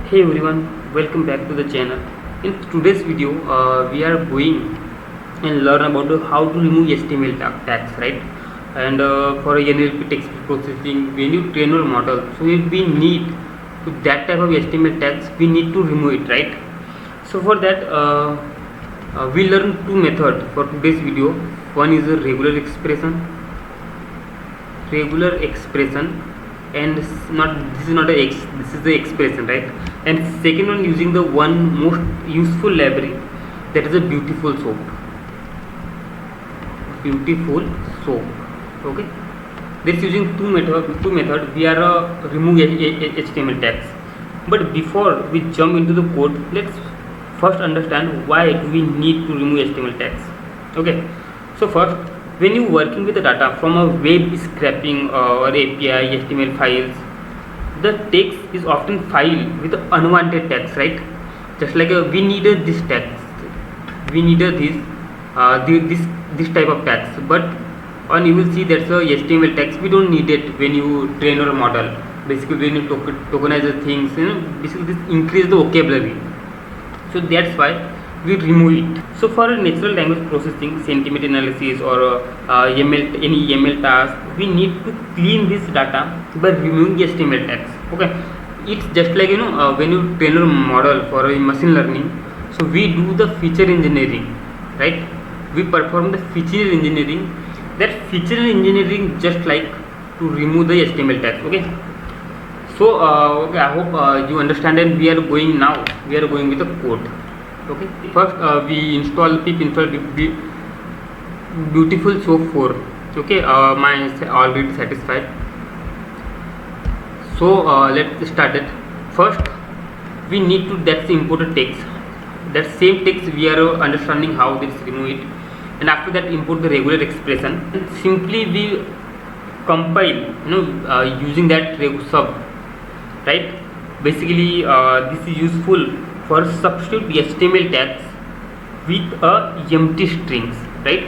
Hey everyone, welcome back to the channel. In today's video, we are going and learn about how to remove HTML tags, right? And for NLP text processing, when you train your model, so if we need to that type of HTML tags, we need to remove it, right? So for that, we learn two methods for today's video. One is a regular expression, and this is not a x, this is the expression, right? And second one, using the one most useful library, that is a BeautifulSoup. Okay, this using two method we are remove HTML tags. But before we jump into the code, let's first understand why do we need to remove HTML tags. Okay, so first, when you working with the data from a web scraping or API HTML files, the text is often filed with unwanted tags, right? Just like we needed this text, we needed this type of tags, but on you will see that's a HTML tags we don't need it when you train your model. Basically, when you tokenize the things, basically this increase the vocabulary. So that's why we remove it. So for natural language processing, sentiment analysis, or any ML task, we need to clean this data by removing HTML tags. Okay, it's just like when you train a model for a machine learning, so we do the feature engineering, right? We perform the feature engineering. That feature engineering just like to remove the HTML tags. Okay, so okay, I hope you understand, and we are going with the code. Okay, first we install BeautifulSoup 4. Okay, mine is already satisfied. So let's start it. First, we need to that's the imported text. That same text we are understanding how this remove it, and after that import the regular expression. And simply we compile, using that sub, right? Basically, this is useful for substitute HTML tags with empty strings, right?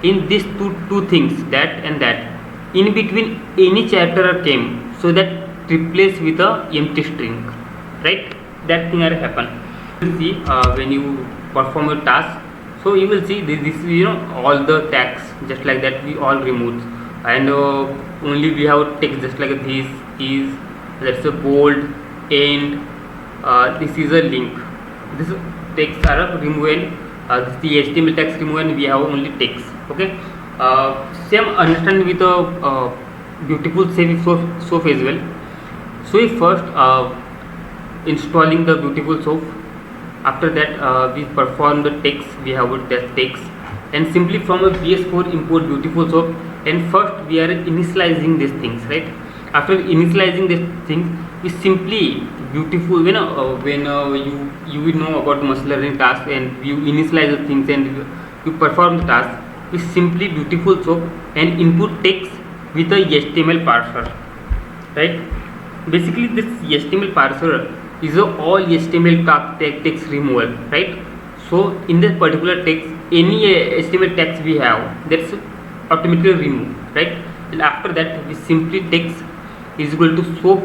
In these two things, that and that, in between any character came, so that replace with a empty string, right? That thing will happen. You will see when you perform a task, so you will see this all the tags just like that we all removed, and only we have text just like this is, that's a bold, end. This is a link. This text are removed. The HTML text removed, and we have only text. Okay. Same understand with a BeautifulSoup as well. So we first installing the BeautifulSoup. After that, we perform the text. We have that text, and simply from a VS4 import BeautifulSoup. And first we are initializing these things, right? After initializing these things, we simply beautiful when you will know about machine learning task, and you initialize the things and you perform the task. We simply BeautifulSoup and input text with a HTML parser, right? Basically, this HTML parser is a all HTML text removal, right? So in this particular text, any HTML text we have, that's automatically removed, right? And after that, we simply text is equal to soap,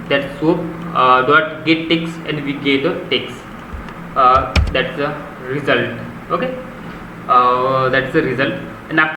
that soap dot get text, and we get a text. That's the result. Okay, that's the result. And after